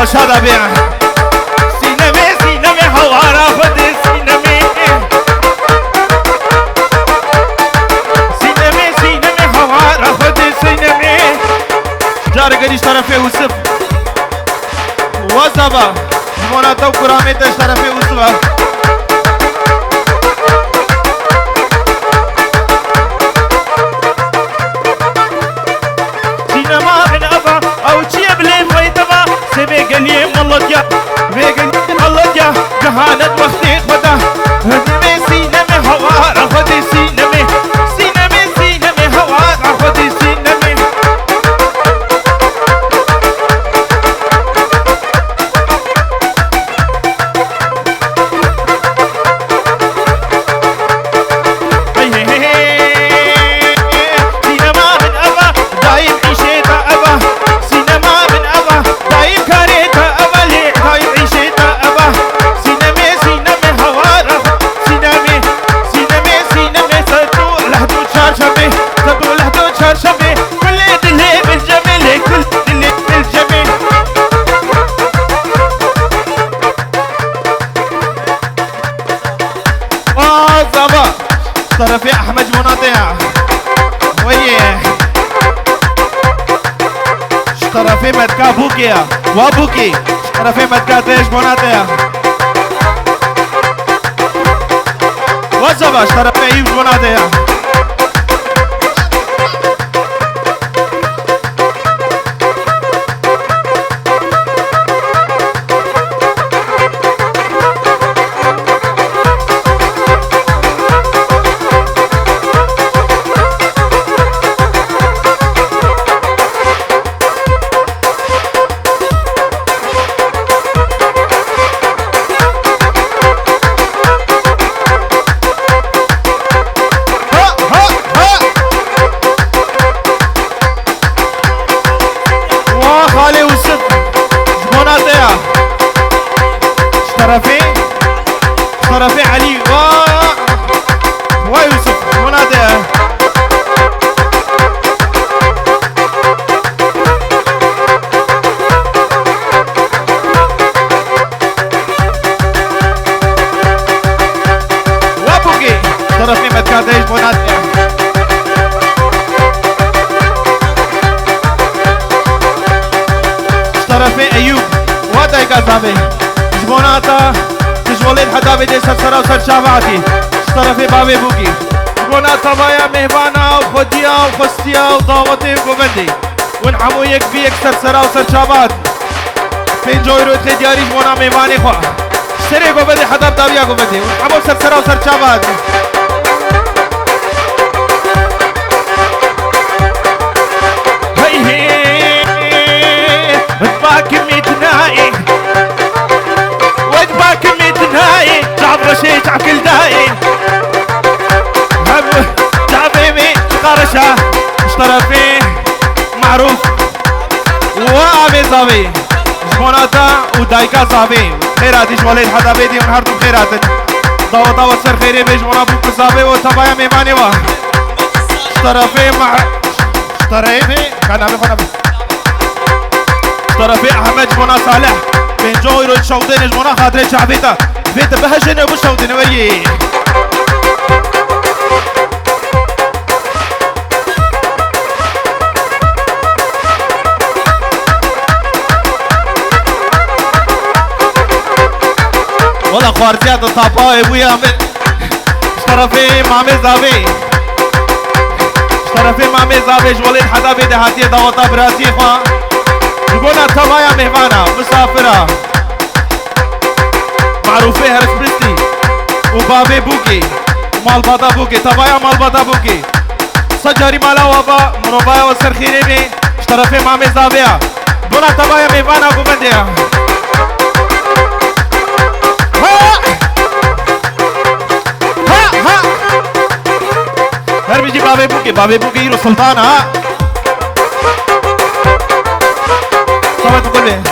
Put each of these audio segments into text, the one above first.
شادا بيع سينمي سينمي هوارا خد سينمي سينمي سينمي هوارا خد سينمي جار قديش طرفي وصف وصبا مونا تو كرامي تش طرفي وصفا سينما من أبا أو تشيب لي فايتما سبي قليم والله يا بيقل الله يا جهانة وقتي خدا سينمي سينمي هوارا خد سينمي سينمي سينمي هوارا خد سينمي طرفي احمد مناطع ويه طرفي مدكا بوكيا وابوكي طرفي مدكا ديش مناطع وزبا طرفي ايوب مناطع طرفي علي ويوسف منادى وابوكي طرفي مدكاتيش منادى طرفي ايوب واداي قزابي جبوناتا وليد حدابي دي سرسرة وسر شافعتي طرفي بابي بوكي قونا طبايا مهبانا وخديا وخستيا وضاوتي وقبندي ونحمو يك بيك سرسرة وسر شافعت فين جويرو اتلي دياري جمونا مهباني خوا سري قبندي حداب دابيا قبندي ونحمو سرسرة وسر شافعت هي هي اتباك ميتنائي واتباك ميتنائي تعب رشي تعكل دائي تعبيمي قرشة اشترى فيه معروف وابي صابي جموناتا ودايكا صابي خيراتي جواليد حدا بيدي ونهارتو خيراتي ضوطا وصر خيري بيجمونا بوك صابي وطبايا ميماني وا اشترى فيه اشترى فيه كان عمي خونا اشترى فيه احمد جمونا صالح بين جويرو الشوطين جمونا خاطري شعبيتا بيت بهجن ابو الشوطين ويي والله خوارتيات الطاباوي ابويا اشترى فيه مامي زابي اشترى فيه مامي زابي جوليد حدابي دهاتي ضغطا براسي خوا يقولنا طبايا مهمانا مسافرة معروفة هرس بريستي وبابي بوكي مال بادا بوكي طبايا مال بادا بوكي سجاري مالا وابا مروبايا والسرخيري بي اشترى فيه مامي زابيا يقولنا طبايا مهمانا قبنديا هر بيجي بابي بوكي يرو سلطان ها صوت تقول لي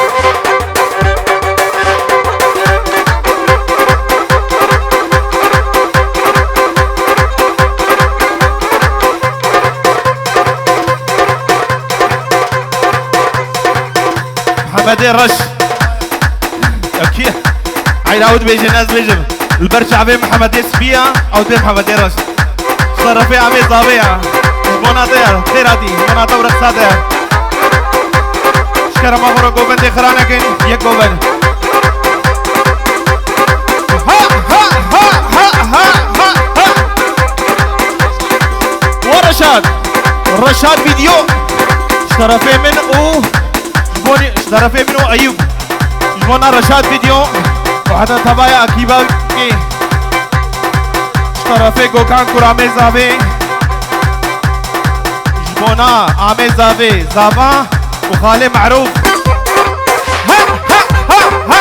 محمد الرش اكيد عيد عود بيجي ناس بيجي البرشا عبي محمد سبيا او بي محمد رشد صرفي عمي صابيا مناطق خيراتي مناطق ورقصاتي شكرا مغرو قوبن دي خرانكين يك قوبن رشاد فيديو اشترفي من جبوني اشترفي منه ايوب جبونا رشاد فيديو وحتى تبايا اكيبا اشترفي قوكان كرامي زافي جبونا عامي زافي زافا وخالي معروف ها ها ها ها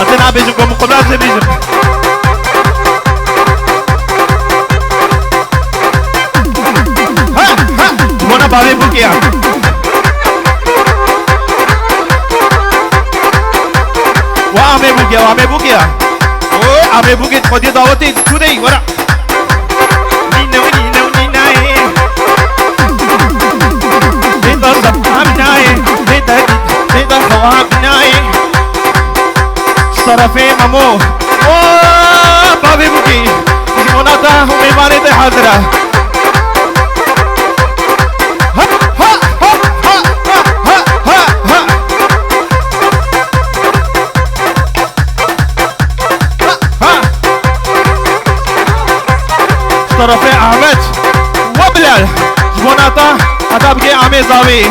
اتنا بيجمكم مقبلات بيجم Buona Bave Bukia Wame Bukia Oh, Ame Bukia Khodi Dawati today wara Nina Nita Sabhamnai Nita Khawabnai Sarafe Mamo Oh, Bave Bukia Monata Humimane Te Hadra طرفي احمد وبلال جبوناتا هتبقي عمي زاوي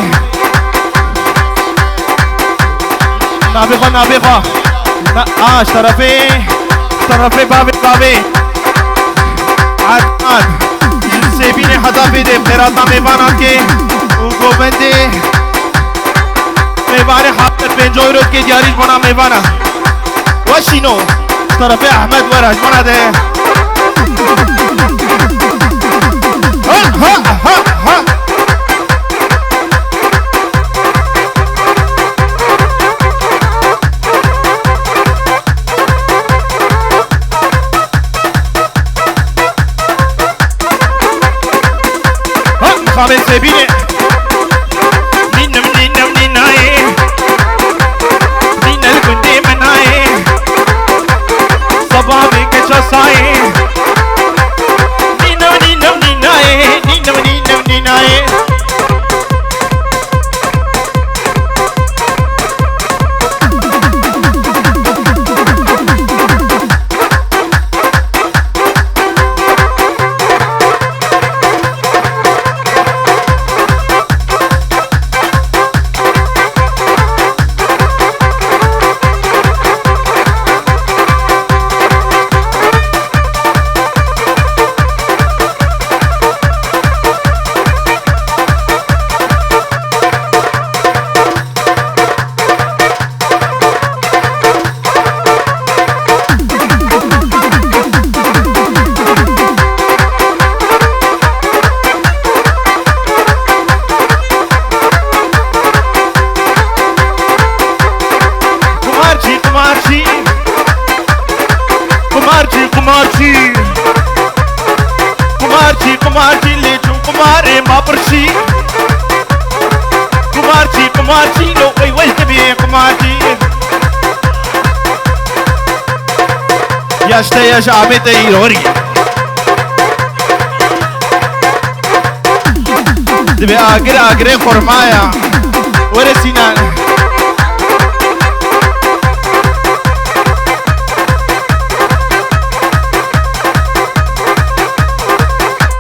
نابخة طرفي بابي عدنان سيبيني حتى دي بخيراتنا ميباناكي وقوبندي ميباني حاطت بين جويروت كي دياريش بنا ميبانا وشينو طرفي احمد ورا جبونا دي ها خامس سبيني نينا الكندي مناي صبابي كشاساي कुमारजी ले तुम कुमारे मापरसी कुमारजी लो वही वही भी कुमारजी yaşta yaş Ahmet değil oraya Debe agre formaya Ore Sinan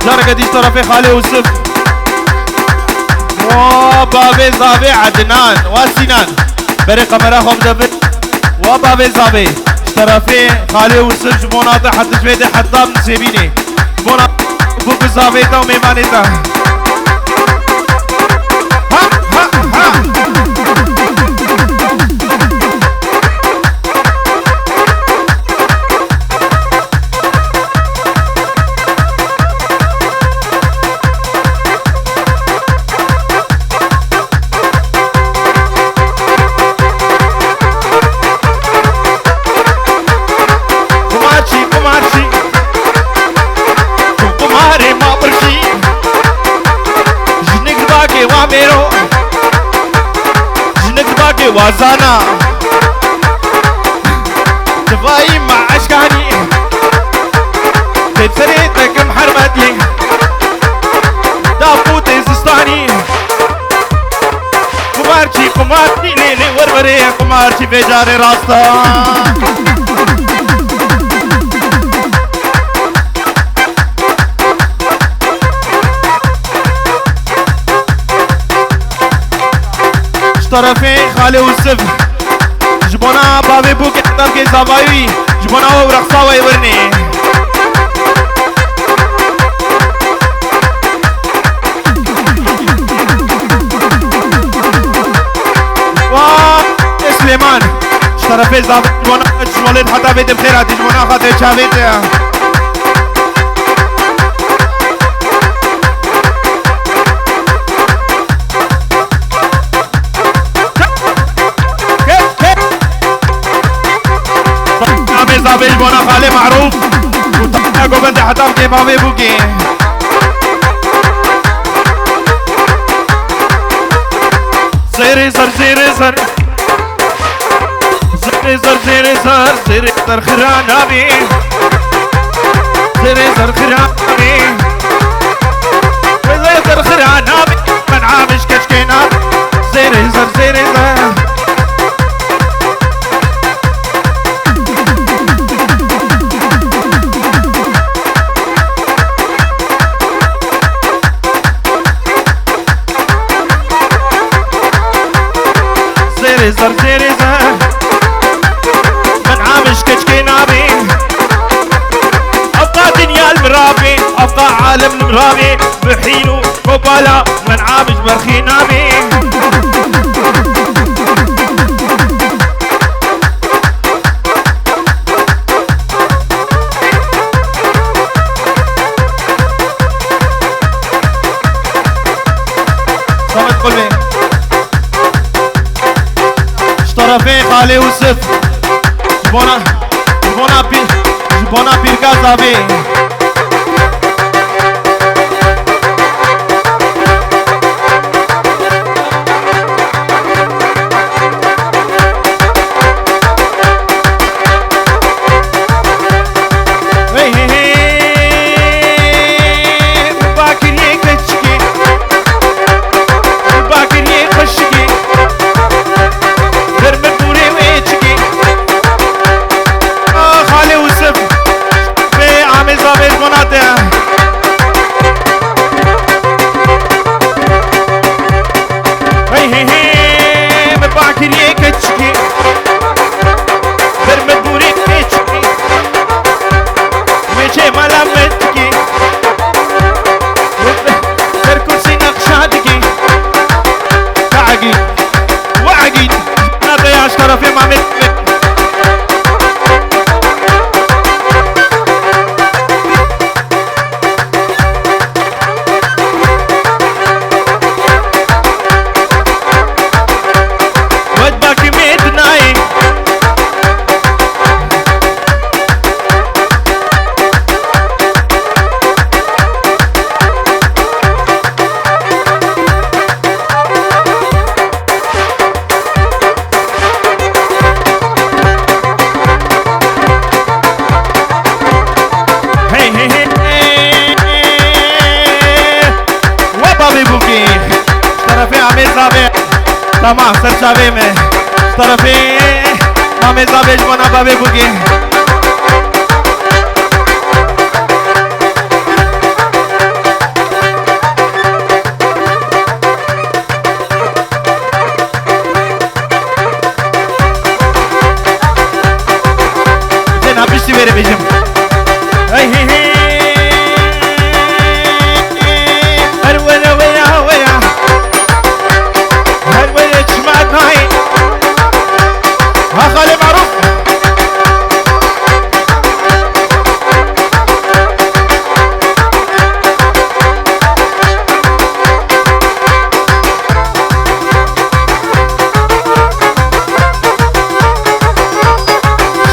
جارك ديش طرفي خالي وسف وبابي زابي عدنان وسنان بري قمراهم دبي وبابي زابي طرفي خالي وسف جموناتا حتى شوية حطاب نسيبيني جموناتا بوكو زابي تا وميمانيتا باقي وزانا دفاي مع اشكاني تبسريتك محرمتي دافو تزستاني قمارتي قمارتي ليلي وروري قمارتي بجاري راستا طرفين خالي والسف جبونا بابي بوك يحضر كي زبايوي جبونا ورقصا ويورني واه سليمان طرفين زبايوي جبونا جمولد حتى بيت بخيرات جبونا خاطر شافيت زابيج بونا خالي معروف وطاقو بنتي حتى بكي بابي بوكي زيري زر زيري زر زيري زر زيري زر زيري زر خرانامي زيري زر خرانامي زيري زر خرانامي من عامش كشكينا زيري زر زيري زر زر زيري زر من عامش كشكي نابي أبقى دنيا المرابي أبقى عالم المرابي بحينو قبالا من عامش برخي نابي صمت قلبي طرفين خالي وسف جبونا بيركا زابي تمام سر شاوی میں طرفی مامی زابیج بنا بابی بوگی جنا پشتی میرے بیجم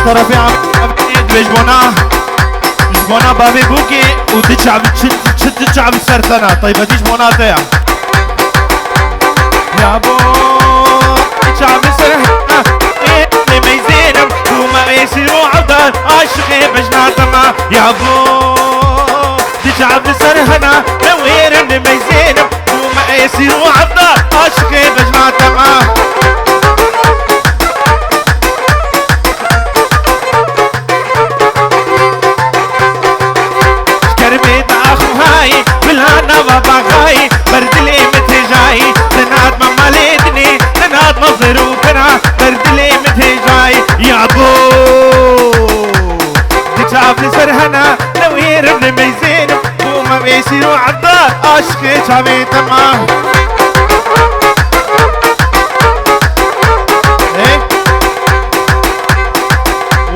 طرفي عم بجبونا بابي بوكي وتجعب تجعب السرطانة طيب هديش بوناتها يا بو تجعب يا بو تجعب سرهنا نوير الميزين وما يصير وعبدا عشقي بجمع تمام شكربيت اخو هاي بالهنا وبغاي برد لي متجاي تناد ماما ليدني تناد مظروفنا برد لي متجاي يا بو تجعب سرهنا نوير الميزين وما بيصير وعبدا عشقي شعبي تمام ايه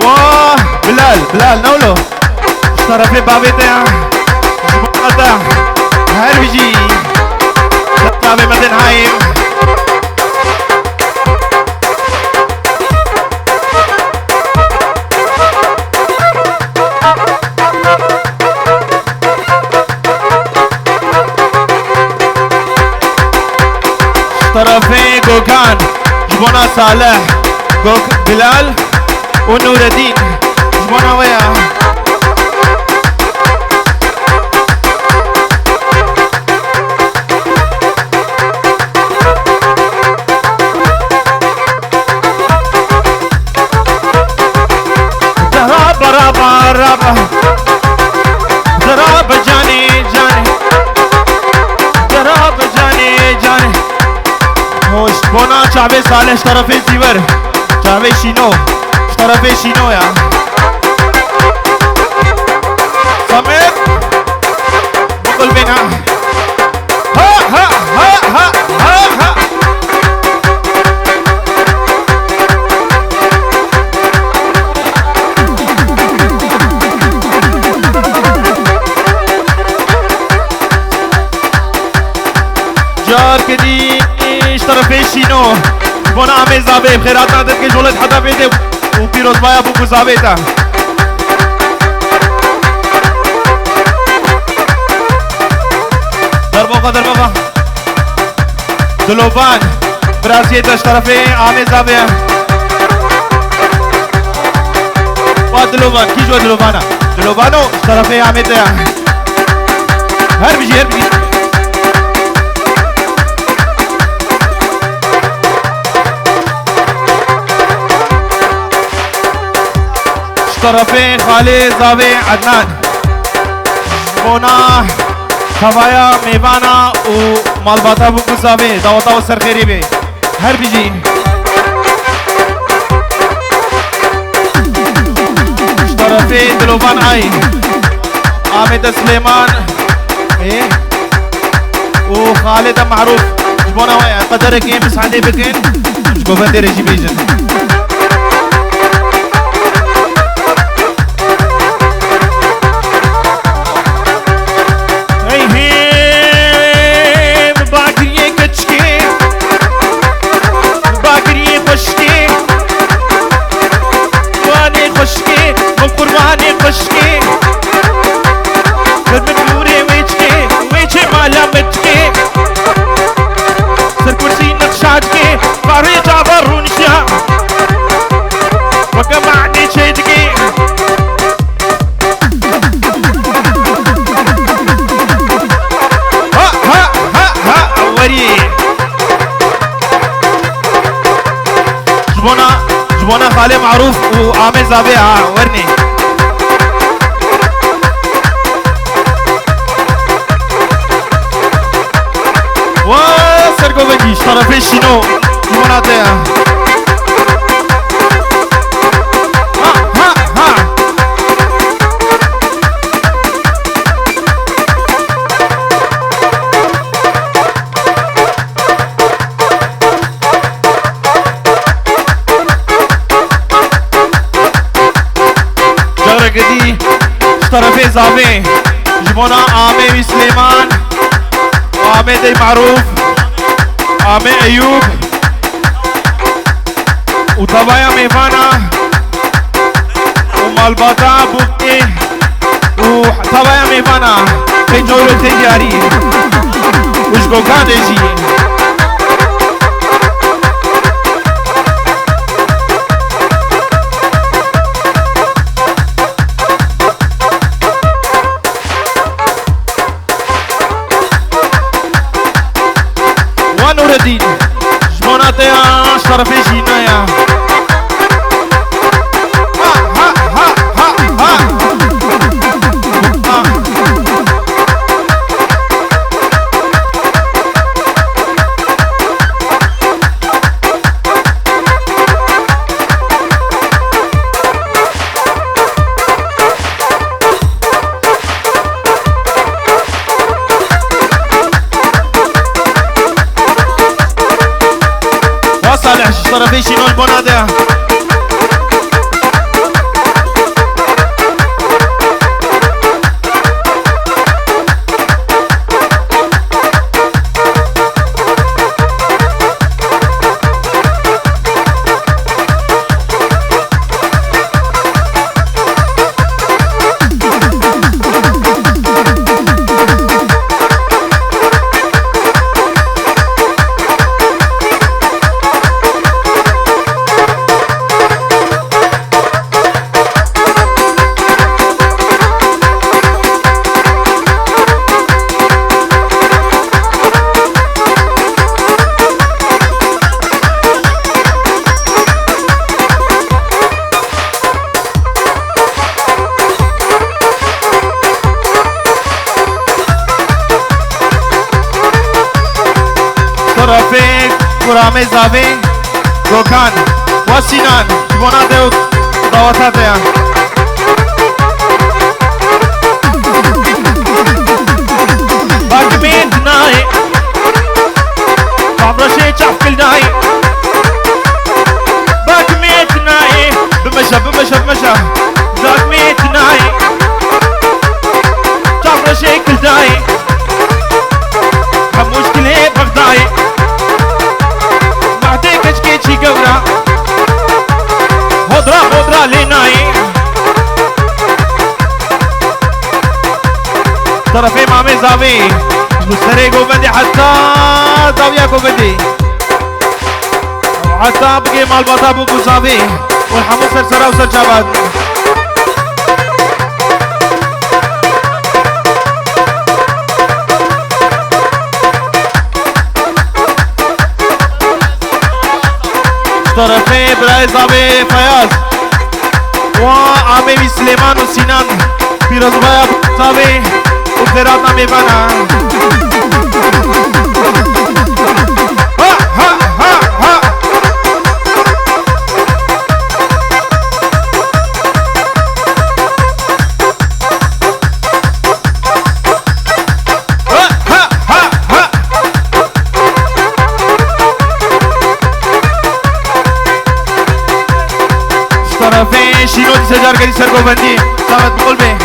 واه بلال نولو اشترى بابي ده جمعة هربجي شطابي مدن هايم طرفي جوكان جبونا صالح بلال ونور الدين جبونا ويا ضرب جاني هوش بونا شعبي صالح طرفي زيور شعبي شينو طرفي شينو يا سمير بقول بينا ها جار كدي طرفي شينو بونا عمي زابي بخيرات نادر كي جولت حدا بيدي وبيروز بايا بوكو زابيتا دربوغا دلوفان برازيتش طرفي عمي زابي ودلوفان كي جو دلوفانا دلوفانو طرفي عمي تيا هربجي طرفين خالد زابي عدنان بونا خوايا ميبانا ومالباتا بوكو زابي دعوتا والسرخيري بي هر بيجي طرفين دلوبان اي عامد سليمان ايه وخالد معروف جبونا ويا قدرك ايه بس عندي بكين جبوبان دي ريجي بيجن جبونا خالي معروف وعامل زابيها ورني وسرقو بجيش طرفي شنو جبونا تيها قدي طرفي زابي جبونا عامي سليمان عامي دي معروف عامي ايوب وطبايا ميفانا ومالباتا بوكي وطبايا ميفانا في جولة تجاري وشكو كادجي نور الدين جبونات يا طرفي جينايا طرفي شنو البنادق طرفي كرامي زاوي روكان وسينان جبونات ضواتات يعني باكمين ناي عمرشي تشاف كل ناي باكمين ناي بمشى باكمين ناي عمرشي كل ناي مشكلة بغداي بعدك اشكيتشي قورا هضرة لناي طرفي مامي زاوي مستري قوبندي حتى زاوية قوبندي حتى بقي مال بطا بوكو زاوي والحمو سرسرة وسرجابات طرفي براي زاوي فياض وعمي سليمان وسنان فيروز بايا زاوي وخيراتنا ميبانا ها طرفي شنو تسجار قدي سرقو بندي صامت بقلبي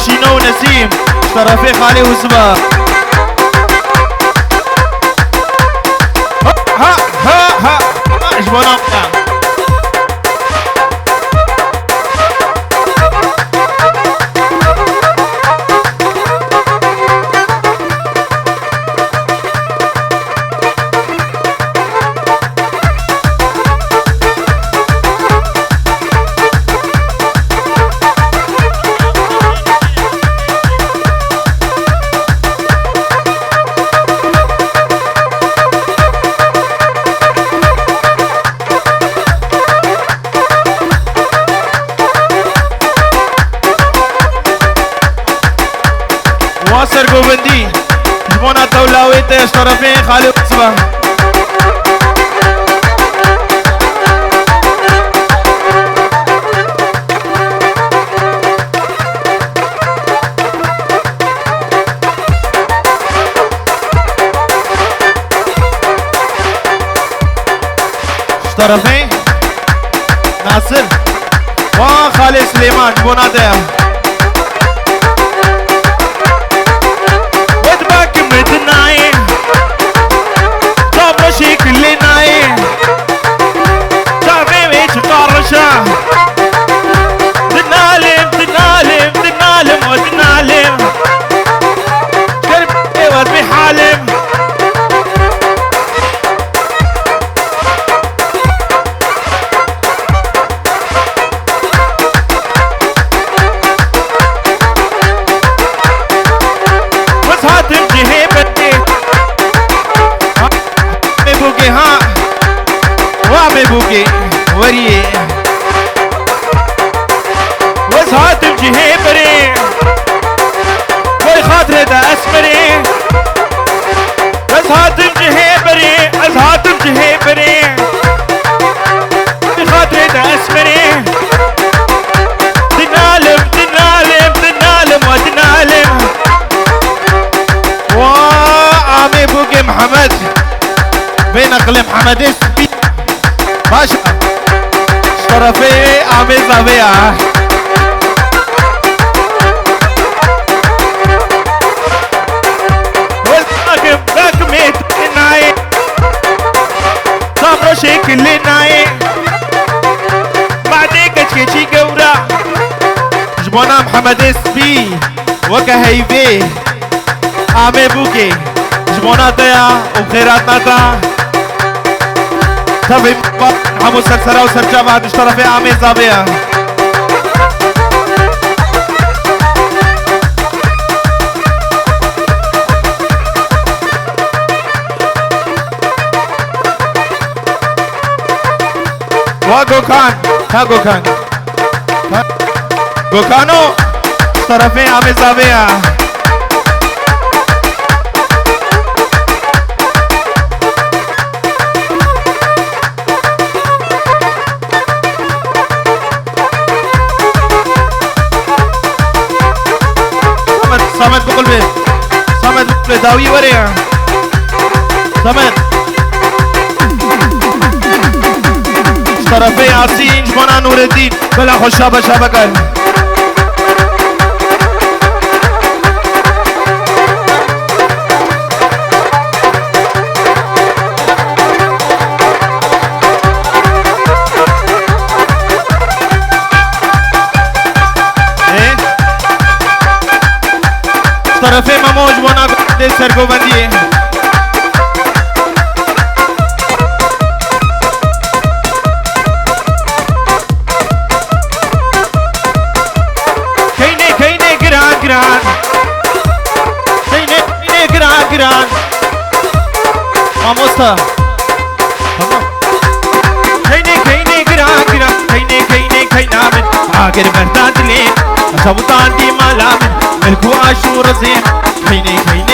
شينو ونسيم طرفي خالي وسبا ها اجبونا واصر قوبندي جبونا تولاويت طرفين خالي وسبا طرفين ناصر وخالي خالد سليمان بونادر ودبك مدناي طب شكل ناي شافي ويش قرشة دنالم دنالم دنالم ودنالم قلب ايوه بحالم بوكي وريه وزهاتم جهيبري وي خاطر دا اسمري وزهاتم جهيبري ازهاتم جهيبري وي خاطر دا اسمري دنالم دنالم دنالم ودنالم وعمي بوكي محمد بين اقلم محمد اسبي باشا شرفي عمي زبيعة والساكم باكميت ناي صبر شكل ناي بعدك اشكي قورا جبونا محمد اسبي وكهيبي عمي بوكي جبونا ديا وبخيراتنا تا تبي حمو سرسرة وسرجة بعد اشترفي عمي زابية وغوكان ها غوكان غوكانو اشترفي عمي زابية صمد بقلبي صمد بقلبي داوي وريا صمد طرفي عصين جبنا نور الدين بلا خشابة شبكة طرفي مموج بنا دي سرگو بندی کینه کینه گران گران کینه کینه گران گران ماموستا کینه کینه گران گران کینه کینه کینا من آگر بردان دلین شبطان دي مالامن ملكو عاشور زين كيني كيني